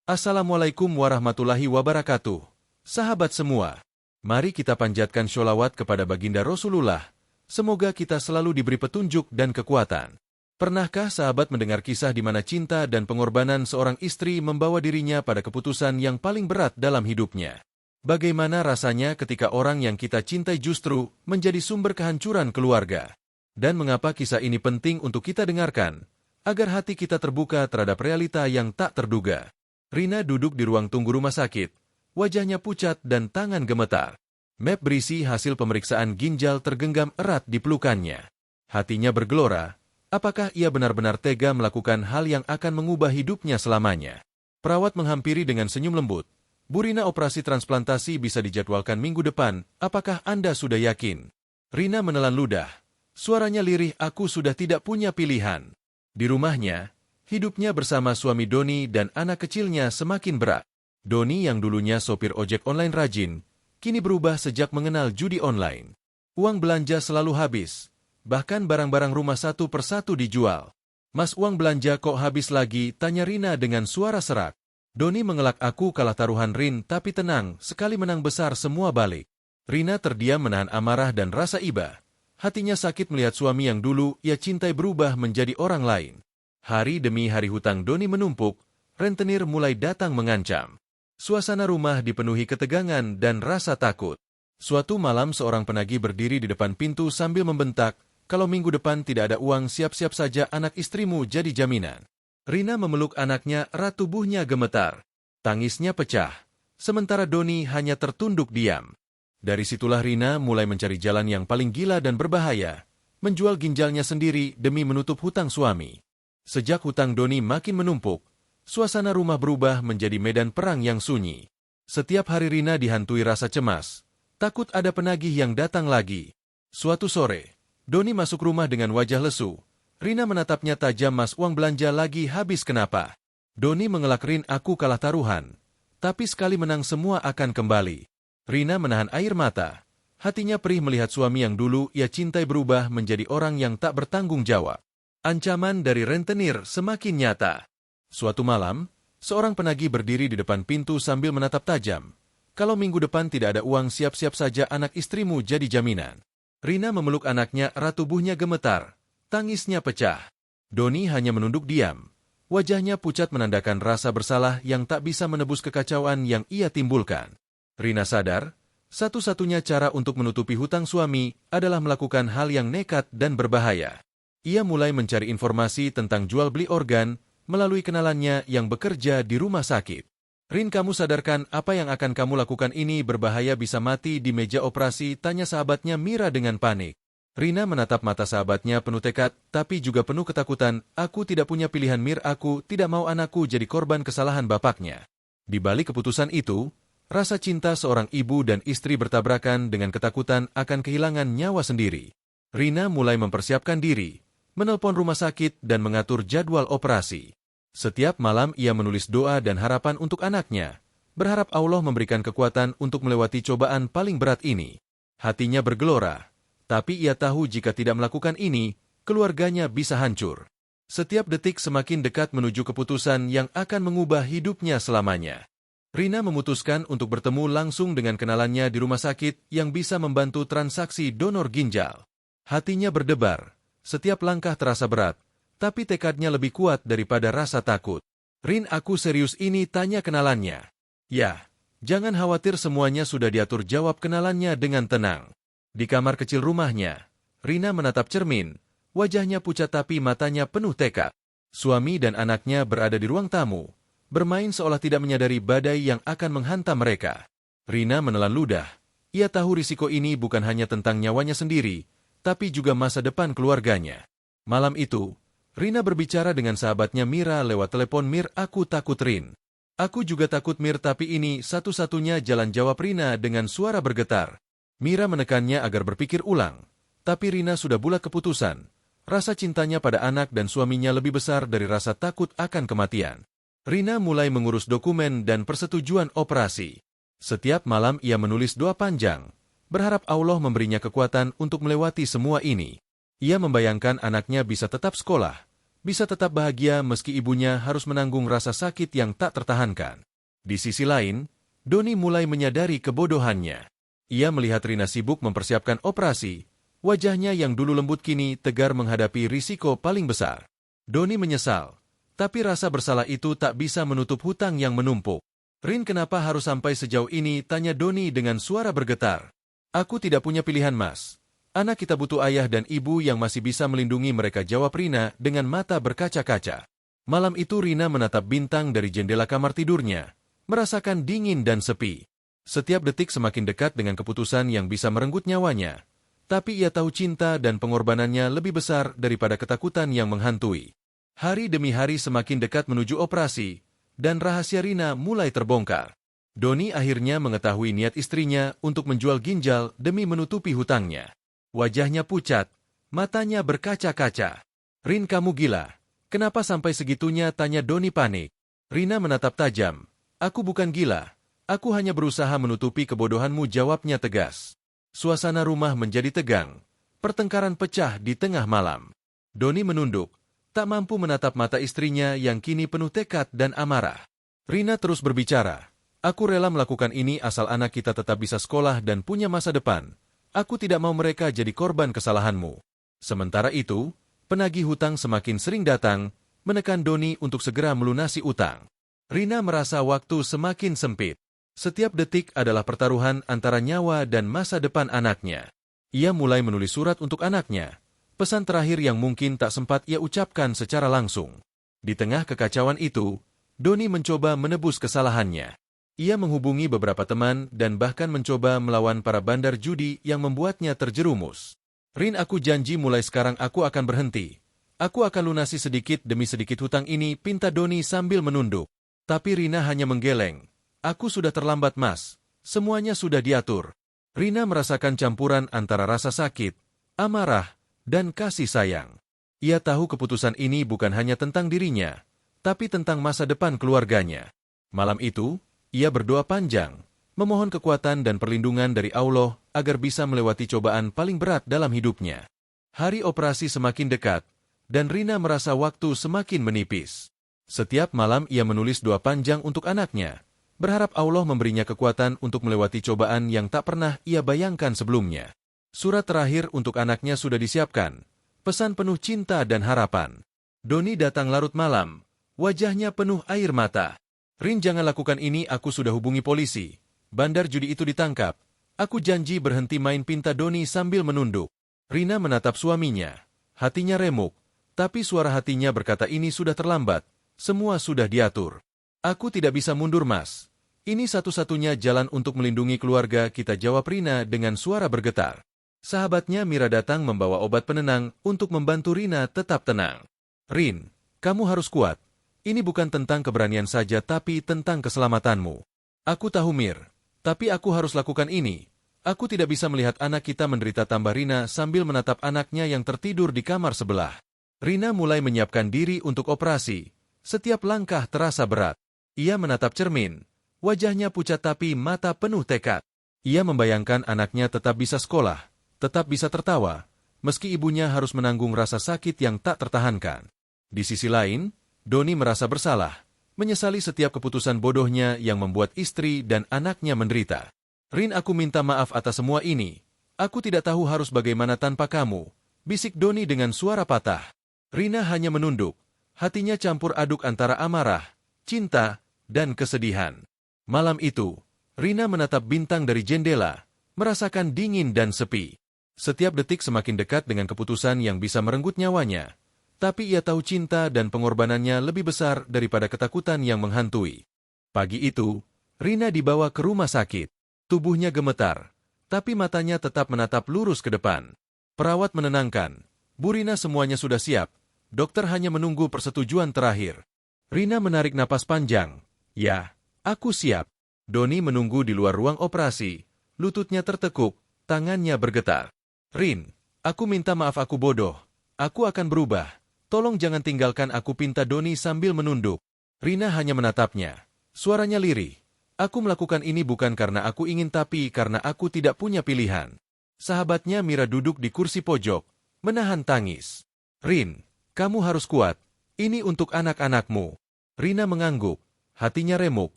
Assalamualaikum warahmatullahi wabarakatuh. Sahabat semua, mari kita panjatkan sholawat kepada baginda Rasulullah. Semoga kita selalu diberi petunjuk dan kekuatan. Pernahkah sahabat mendengar kisah di mana cinta dan pengorbanan seorang istri membawa dirinya pada keputusan yang paling berat dalam hidupnya? Bagaimana rasanya ketika orang yang kita cintai justru menjadi sumber kehancuran keluarga? Dan mengapa kisah ini penting untuk kita dengarkan, agar hati kita terbuka terhadap realita yang tak terduga? Rina duduk di ruang tunggu rumah sakit, wajahnya pucat dan tangan gemetar. Map berisi hasil pemeriksaan ginjal tergenggam erat di pelukannya. Hatinya bergelora, apakah ia benar-benar tega melakukan hal yang akan mengubah hidupnya selamanya? Perawat menghampiri dengan senyum lembut. Bu Rina, operasi transplantasi bisa dijadwalkan minggu depan, apakah Anda sudah yakin? Rina menelan ludah. Suaranya lirih, aku sudah tidak punya pilihan. Di rumahnya, hidupnya bersama suami Doni dan anak kecilnya semakin berat. Doni yang dulunya sopir ojek online rajin, kini berubah sejak mengenal judi online. Uang belanja selalu habis, bahkan barang-barang rumah satu persatu dijual. Mas, uang belanja kok habis lagi? Tanya Rina dengan suara serak. Doni mengelak, aku kalah taruhan Rin, tapi tenang, sekali menang besar semua balik. Rina terdiam menahan amarah dan rasa iba. Hatinya sakit melihat suami yang dulu ia cintai berubah menjadi orang lain. Hari demi hari hutang Doni menumpuk, rentenir mulai datang mengancam. Suasana rumah dipenuhi ketegangan dan rasa takut. Suatu malam seorang penagih berdiri di depan pintu sambil membentak, kalau minggu depan tidak ada uang siap-siap saja anak istrimu jadi jaminan. Rina memeluk anaknya erat, tubuhnya gemetar. Tangisnya pecah, sementara Doni hanya tertunduk diam. Dari situlah Rina mulai mencari jalan yang paling gila dan berbahaya, menjual ginjalnya sendiri demi menutup hutang suami. Sejak hutang Doni makin menumpuk, suasana rumah berubah menjadi medan perang yang sunyi. Setiap hari Rina dihantui rasa cemas, takut ada penagih yang datang lagi. Suatu sore, Doni masuk rumah dengan wajah lesu. Rina menatapnya tajam, mas, uang belanja lagi habis kenapa? Doni mengelak, Rin, aku kalah taruhan. Tapi sekali menang semua akan kembali. Rina menahan air mata. Hatinya perih melihat suami yang dulu ia cintai berubah menjadi orang yang tak bertanggung jawab. Ancaman dari rentenir semakin nyata. Suatu malam, seorang penagih berdiri di depan pintu sambil menatap tajam. Kalau minggu depan tidak ada uang, siap-siap saja anak istrimu jadi jaminan. Rina memeluk anaknya erat, tubuhnya gemetar. Tangisnya pecah. Doni hanya menunduk diam. Wajahnya pucat menandakan rasa bersalah yang tak bisa menebus kekacauan yang ia timbulkan. Rina sadar, satu-satunya cara untuk menutupi hutang suami adalah melakukan hal yang nekat dan berbahaya. Ia mulai mencari informasi tentang jual beli organ melalui kenalannya yang bekerja di rumah sakit. Rin, kamu sadarkan apa yang akan kamu lakukan ini berbahaya, bisa mati di meja operasi, tanya sahabatnya Mira dengan panik. Rina menatap mata sahabatnya penuh tekad, tapi juga penuh ketakutan. Aku tidak punya pilihan, Mir, aku tidak mau anakku jadi korban kesalahan bapaknya. Di balik keputusan itu, rasa cinta seorang ibu dan istri bertabrakan dengan ketakutan akan kehilangan nyawa sendiri. Rina mulai mempersiapkan diri, menelpon rumah sakit dan mengatur jadwal operasi. Setiap malam ia menulis doa dan harapan untuk anaknya, berharap Allah memberikan kekuatan untuk melewati cobaan paling berat ini. Hatinya bergelora, tapi ia tahu jika tidak melakukan ini, keluarganya bisa hancur. Setiap detik semakin dekat menuju keputusan yang akan mengubah hidupnya selamanya. Rina memutuskan untuk bertemu langsung dengan kenalannya di rumah sakit yang bisa membantu transaksi donor ginjal. Hatinya berdebar. Setiap langkah terasa berat, tapi tekadnya lebih kuat daripada rasa takut. Rin, aku serius ini, tanya kenalannya. Ya, jangan khawatir, semuanya sudah diatur, jawab kenalannya dengan tenang. Di kamar kecil rumahnya, Rina menatap cermin, wajahnya pucat tapi matanya penuh tekad. Suami dan anaknya berada di ruang tamu, bermain seolah tidak menyadari badai yang akan menghantam mereka. Rina menelan ludah. Ia tahu risiko ini bukan hanya tentang nyawanya sendiri, tapi juga masa depan keluarganya. Malam itu, Rina berbicara dengan sahabatnya Mira lewat telepon. Mir, aku takut, Rin. Aku juga takut, Mir, tapi ini satu-satunya jalan, jawab Rina dengan suara bergetar. Mira menekannya agar berpikir ulang, tapi Rina sudah bulat keputusan. Rasa cintanya pada anak dan suaminya lebih besar dari rasa takut akan kematian. Rina mulai mengurus dokumen dan persetujuan operasi. Setiap malam ia menulis doa panjang, berharap Allah memberinya kekuatan untuk melewati semua ini. Ia membayangkan anaknya bisa tetap sekolah, bisa tetap bahagia meski ibunya harus menanggung rasa sakit yang tak tertahankan. Di sisi lain, Doni mulai menyadari kebodohannya. Ia melihat Rina sibuk mempersiapkan operasi, wajahnya yang dulu lembut kini tegar menghadapi risiko paling besar. Doni menyesal, tapi rasa bersalah itu tak bisa menutup hutang yang menumpuk. Rin, kenapa harus sampai sejauh ini? Tanya Doni dengan suara bergetar. Aku tidak punya pilihan, Mas. Anak kita butuh ayah dan ibu yang masih bisa melindungi mereka, jawab Rina dengan mata berkaca-kaca. Malam itu Rina menatap bintang dari jendela kamar tidurnya, merasakan dingin dan sepi. Setiap detik semakin dekat dengan keputusan yang bisa merenggut nyawanya. Tapi ia tahu cinta dan pengorbanannya lebih besar daripada ketakutan yang menghantui. Hari demi hari semakin dekat menuju operasi, dan rahasia Rina mulai terbongkar. Doni akhirnya mengetahui niat istrinya untuk menjual ginjal demi menutupi hutangnya. Wajahnya pucat, matanya berkaca-kaca. Rin, kamu gila. Kenapa sampai segitunya? Tanya Doni panik. Rina menatap tajam. Aku bukan gila. Aku hanya berusaha menutupi kebodohanmu, jawabnya tegas. Suasana rumah menjadi tegang. Pertengkaran pecah di tengah malam. Doni menunduk, tak mampu menatap mata istrinya yang kini penuh tekad dan amarah. Rina terus berbicara. Aku rela melakukan ini asal anak kita tetap bisa sekolah dan punya masa depan. Aku tidak mau mereka jadi korban kesalahanmu. Sementara itu, penagih hutang semakin sering datang, menekan Doni untuk segera melunasi utang. Rina merasa waktu semakin sempit. Setiap detik adalah pertaruhan antara nyawa dan masa depan anaknya. Ia mulai menulis surat untuk anaknya, pesan terakhir yang mungkin tak sempat ia ucapkan secara langsung. Di tengah kekacauan itu, Doni mencoba menebus kesalahannya. Ia menghubungi beberapa teman dan bahkan mencoba melawan para bandar judi yang membuatnya terjerumus. Rin, aku janji mulai sekarang aku akan berhenti. Aku akan lunasi sedikit demi sedikit hutang ini, pinta Doni sambil menunduk. Tapi Rina hanya menggeleng. Aku sudah terlambat, Mas. Semuanya sudah diatur. Rina merasakan campuran antara rasa sakit, amarah, dan kasih sayang. Ia tahu keputusan ini bukan hanya tentang dirinya, tapi tentang masa depan keluarganya. Malam itu, ia berdoa panjang, memohon kekuatan dan perlindungan dari Allah agar bisa melewati cobaan paling berat dalam hidupnya. Hari operasi semakin dekat, dan Rina merasa waktu semakin menipis. Setiap malam ia menulis doa panjang untuk anaknya, berharap Allah memberinya kekuatan untuk melewati cobaan yang tak pernah ia bayangkan sebelumnya. Surat terakhir untuk anaknya sudah disiapkan, pesan penuh cinta dan harapan. Doni datang larut malam, wajahnya penuh air mata. Rin, jangan lakukan ini, aku sudah hubungi polisi. Bandar judi itu ditangkap. Aku janji berhenti main, pinta Doni sambil menunduk. Rina menatap suaminya. Hatinya remuk, tapi suara hatinya berkata ini sudah terlambat. Semua sudah diatur. Aku tidak bisa mundur, Mas. Ini satu-satunya jalan untuk melindungi keluarga kita, jawab Rina dengan suara bergetar. Sahabatnya Mira datang membawa obat penenang untuk membantu Rina tetap tenang. Rin, kamu harus kuat. Ini bukan tentang keberanian saja tapi tentang keselamatanmu. Aku tahu, Mir. Tapi aku harus lakukan ini. Aku tidak bisa melihat anak kita menderita, tambah Rina sambil menatap anaknya yang tertidur di kamar sebelah. Rina mulai menyiapkan diri untuk operasi. Setiap langkah terasa berat. Ia menatap cermin. Wajahnya pucat tapi mata penuh tekad. Ia membayangkan anaknya tetap bisa sekolah, tetap bisa tertawa, meski ibunya harus menanggung rasa sakit yang tak tertahankan. Di sisi lain, Doni merasa bersalah, menyesali setiap keputusan bodohnya yang membuat istri dan anaknya menderita. Rin, aku minta maaf atas semua ini. Aku tidak tahu harus bagaimana tanpa kamu, bisik Doni dengan suara patah. Rina hanya menunduk, hatinya campur aduk antara amarah, cinta, dan kesedihan. Malam itu, Rina menatap bintang dari jendela, merasakan dingin dan sepi. Setiap detik semakin dekat dengan keputusan yang bisa merenggut nyawanya. Tapi ia tahu cinta dan pengorbanannya lebih besar daripada ketakutan yang menghantui. Pagi itu, Rina dibawa ke rumah sakit. Tubuhnya gemetar, tapi matanya tetap menatap lurus ke depan. Perawat menenangkan. Bu Rina, semuanya sudah siap. Dokter hanya menunggu persetujuan terakhir. Rina menarik napas panjang. Ya, aku siap. Doni menunggu di luar ruang operasi. Lututnya tertekuk, tangannya bergetar. Rin, aku minta maaf, aku bodoh. Aku akan berubah. Tolong jangan tinggalkan aku, pinta Doni sambil menunduk. Rina hanya menatapnya. Suaranya lirih. Aku melakukan ini bukan karena aku ingin tapi karena aku tidak punya pilihan. Sahabatnya Mira duduk di kursi pojok, menahan tangis. Rin, kamu harus kuat. Ini untuk anak-anakmu. Rina mengangguk, hatinya remuk,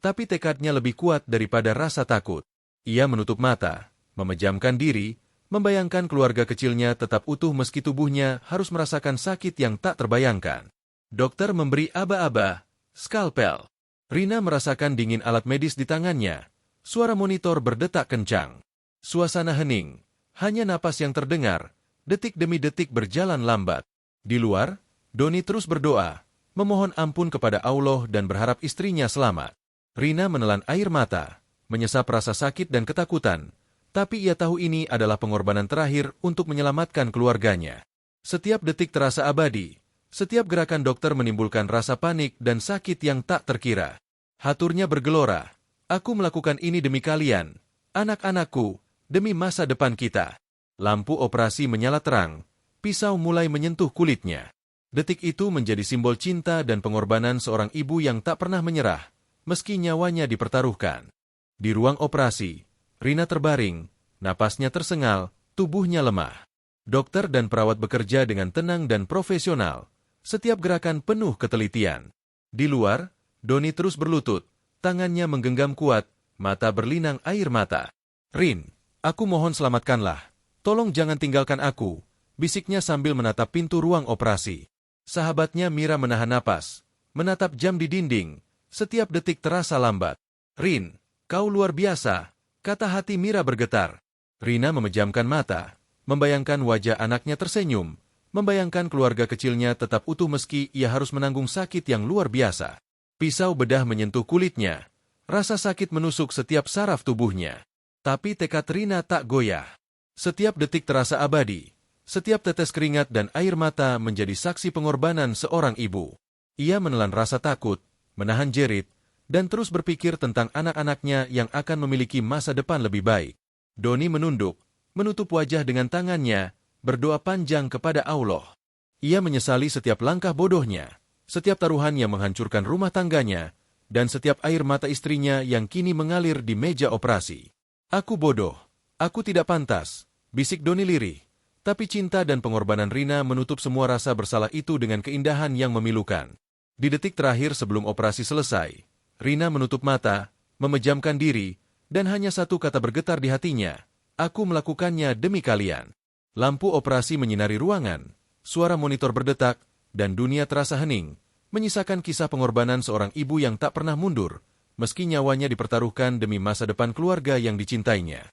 tapi tekadnya lebih kuat daripada rasa takut. Ia menutup mata, memejamkan diri, membayangkan keluarga kecilnya tetap utuh meski tubuhnya harus merasakan sakit yang tak terbayangkan. Dokter memberi aba-aba, skalpel. Rina merasakan dingin alat medis di tangannya. Suara monitor berdetak kencang. Suasana hening, hanya napas yang terdengar, detik demi detik berjalan lambat. Di luar, Doni terus berdoa, memohon ampun kepada Allah dan berharap istrinya selamat. Rina menelan air mata, menyesap rasa sakit dan ketakutan, tapi ia tahu ini adalah pengorbanan terakhir untuk menyelamatkan keluarganya. Setiap detik terasa abadi, setiap gerakan dokter menimbulkan rasa panik dan sakit yang tak terkira. Haturnya bergelora, aku melakukan ini demi kalian, anak-anakku, demi masa depan kita. Lampu operasi menyala terang, pisau mulai menyentuh kulitnya. Detik itu menjadi simbol cinta dan pengorbanan seorang ibu yang tak pernah menyerah, meski nyawanya dipertaruhkan. Di ruang operasi, Rina terbaring, napasnya tersengal, tubuhnya lemah. Dokter dan perawat bekerja dengan tenang dan profesional, setiap gerakan penuh ketelitian. Di luar, Doni terus berlutut, tangannya menggenggam kuat, mata berlinang air mata. "Rin, aku mohon selamatkanlah. Tolong jangan tinggalkan aku," bisiknya sambil menatap pintu ruang operasi. Sahabatnya Mira menahan napas, menatap jam di dinding, setiap detik terasa lambat. "Rin, kau luar biasa," kata hati Mira bergetar. Rina memejamkan mata, membayangkan wajah anaknya tersenyum, membayangkan keluarga kecilnya tetap utuh meski ia harus menanggung sakit yang luar biasa. Pisau bedah menyentuh kulitnya, rasa sakit menusuk setiap saraf tubuhnya. Tapi tekad Rina tak goyah. Setiap detik terasa abadi. Setiap tetes keringat dan air mata menjadi saksi pengorbanan seorang ibu. Ia menelan rasa takut, menahan jerit, dan terus berpikir tentang anak-anaknya yang akan memiliki masa depan lebih baik. Doni menunduk, menutup wajah dengan tangannya, berdoa panjang kepada Allah. Ia menyesali setiap langkah bodohnya, setiap taruhan yang menghancurkan rumah tangganya, dan setiap air mata istrinya yang kini mengalir di meja operasi. "Aku bodoh, aku tidak pantas," bisik Doni lirih. Tapi cinta dan pengorbanan Rina menutup semua rasa bersalah itu dengan keindahan yang memilukan. Di detik terakhir sebelum operasi selesai, Rina menutup mata, memejamkan diri, dan hanya satu kata bergetar di hatinya, "Aku melakukannya demi kalian." Lampu operasi menyinari ruangan, suara monitor berdetak, dan dunia terasa hening, menyisakan kisah pengorbanan seorang ibu yang tak pernah mundur, meski nyawanya dipertaruhkan demi masa depan keluarga yang dicintainya.